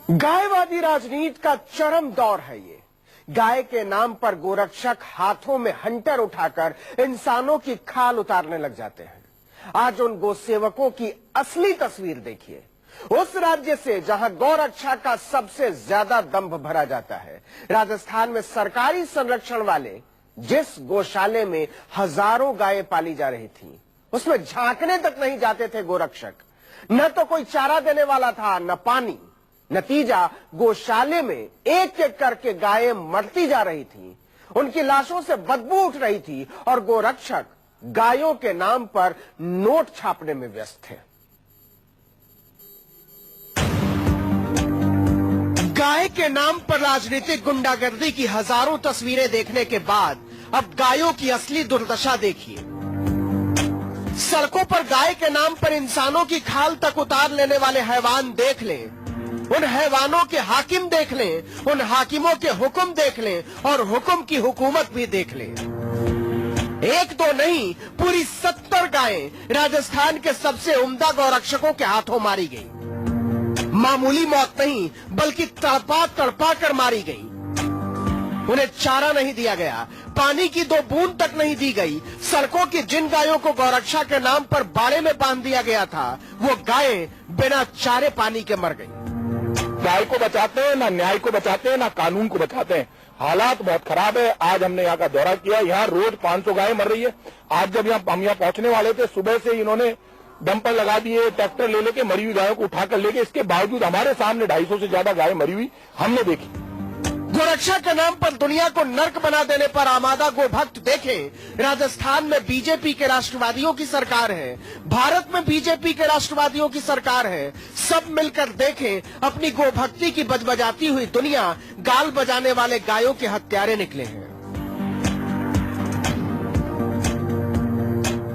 गायवादी राजनीति का चरम दौर है ये। गाय के नाम पर गोरक्षक हाथों में हंटर उठाकर इंसानों की खाल उतारने लग जाते हैं। आज उन गोसेवकों की असली तस्वीर देखिए। उस राज्य से जहां गौरक्षा का सबसे ज्यादा दंभ भरा जाता है, राजस्थान में सरकारी संरक्षण वाले जिस गौशाले में हजारों गायें पाली जा रही थी, उसमें झांकने तक नहीं जाते थे गोरक्षक। न तो कोई चारा देने वाला था, न पानी। नतीजा, गौशाले में एक एक करके गायें मरती जा रही थी, उनकी लाशों से बदबू उठ रही थी और गोरक्षक गायों के नाम पर नोट छापने में व्यस्त थे। गाय के नाम पर राजनीतिक गुंडागर्दी की हजारों तस्वीरें देखने के बाद अब गायों की असली दुर्दशा देखिए। सड़कों पर गाय के नाम पर इंसानों की खाल तक उतार लेने वाले हैवान देख लें, उन हैवानों के हाकिम देख लें, उन हाकिमों के हुक्म देख लें और हुक्म की हुकूमत भी देख लें। एक दो नहीं, पूरी 70 गायें राजस्थान के सबसे उम्दा गौरक्षकों के हाथों मारी गई। मामूली मौत नहीं, बल्कि तड़पा तड़पा कर मारी गई। उन्हें चारा नहीं दिया गया, पानी की 2 बूंद तक नहीं दी गई। सड़कों की जिन गायों को गौरक्षा के नाम पर बाड़े में बांध दिया गया था, वो गायें बिना चारे पानी के मर गई। गाय को बचाते हैं, ना न्याय को बचाते हैं, ना कानून को बचाते हैं। हालात बहुत खराब है। आज हमने यहाँ का दौरा किया, यहाँ रोज 500 गायें मर रही है। आज जब हम यहाँ पहुंचने वाले थे, सुबह से इन्होंने डंपर लगा दिए, ट्रैक्टर ले लेके मरी हुई गायों को उठाकर लेके, इसके बावजूद हमारे सामने 250 से ज्यादा गायें मरी हुई हमने देखी। गोरक्षा के नाम पर दुनिया को नर्क बना देने पर आमादा गोभक्त देखें। राजस्थान में बीजेपी के राष्ट्रवादियों की सरकार है, भारत में बीजेपी के राष्ट्रवादियों की सरकार है। सब मिलकर देखें, अपनी गोभक्ति की बजबजाती हुई दुनिया गाल बजाने वाले गायों के हत्यारे निकले हैं।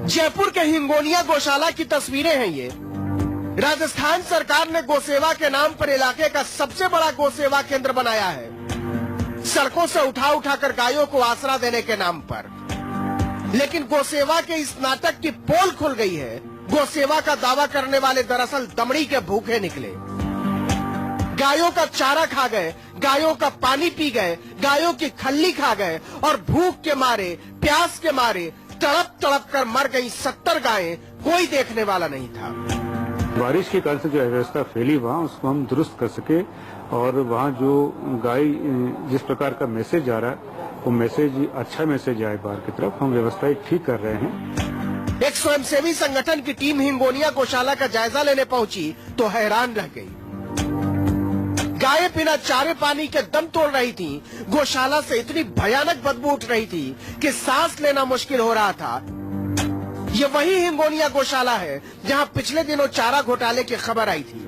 जयपुर के हिंगोनिया गौशाला की तस्वीरें हैं ये। राजस्थान सरकार ने गौसेवा के नाम पर इलाके का सबसे बड़ा गौसेवा केंद्र बनाया है, सड़कों से उठा कर गायों को आसरा देने के नाम पर। लेकिन गौसेवा के इस नाटक की पोल खुल गई है। गौसेवा का दावा करने वाले दरअसल दमड़ी के भूखे निकले। गायों का चारा खा गए, गायों का पानी पी गए, गायों की खल्ली खा गए और भूख के मारे, प्यास के मारे तड़प तड़प कर मर गई 70 गायें। कोई देखने वाला नहीं था। बारिश के कारण से जो अव्यवस्था फैली वहाँ, उसको हम दुरुस्त कर सके और वहाँ जो गाय जिस प्रकार का मैसेज आ रहा है, वो मैसेज अच्छा मैसेज आए बाहर की तरफ, हम व्यवस्थाएं ठीक कर रहे हैं। एक स्वयंसेवी संगठन की टीम हिंगोनिया गौशाला का जायजा लेने पहुंची तो हैरान रह गई। गायें बिना चारे पानी के दम तोड़ रही थी। गौशाला से इतनी भयानक बदबू उठ रही थी कि सांस लेना मुश्किल हो रहा था। ये वही हिंगोनिया गौशाला है जहां पिछले दिनों चारा घोटाले की खबर आई थी।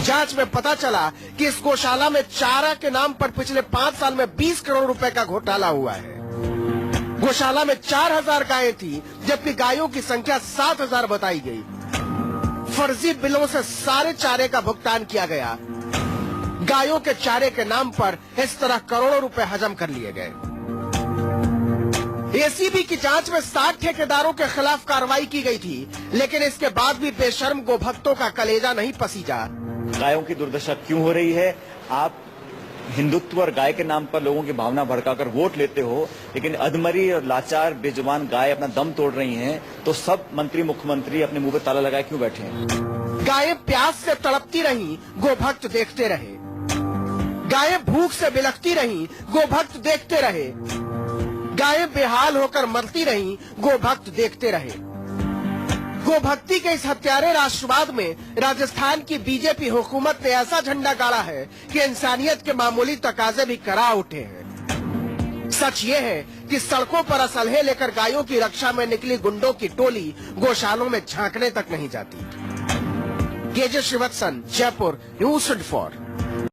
जांच में पता चला कि इस गौशाला में चारा के नाम पर पिछले 5 साल में 20 करोड़ रुपए का घोटाला हुआ है। गौशाला में 4000 गायें थी, जबकि गायों की संख्या 7000 बताई गई। फर्जी बिलों से सारे चारे का भुगतान किया गया। गायों के चारे के नाम पर इस तरह करोड़ों रुपए हजम कर लिए गए। एसीबी की जांच में 60 ठेकेदारों के खिलाफ कार्रवाई की गई थी, लेकिन इसके बाद भी बेशर्म गोभक्तों का कलेजा नहीं पसीजा। गायों की दुर्दशा क्यों हो रही है? आप हिंदुत्व और गाय के नाम पर लोगों की भावना भड़काकर वोट लेते हो, लेकिन अधमरी और लाचार बेजुबान गाय अपना दम तोड़ रही हैं, तो सब मंत्री मुख्यमंत्री अपने मुंह पे ताला लगाए क्यों बैठे हैं? गायें प्यास से तड़पती रहीं, गोभक्त देखते रहे। गायें भूख से बिलखती रहीं, गोभक्त देखते रहे। गायें बेहाल होकर मरती रहीं, गोभक्त देखते रहे। गोभक्ति के इस हत्यारे राष्ट्रवाद में राजस्थान की बीजेपी हुकूमत ने ऐसा झंडा गाड़ा है कि इंसानियत के मामूली तकाजे भी करा उठे हैं। सच ये है कि सड़कों पर असलहे लेकर गायों की रक्षा में निकली गुंडों की टोली गौशालों में झांकने तक नहीं जाती। KJ Srivatsan, Jaipur, News 24।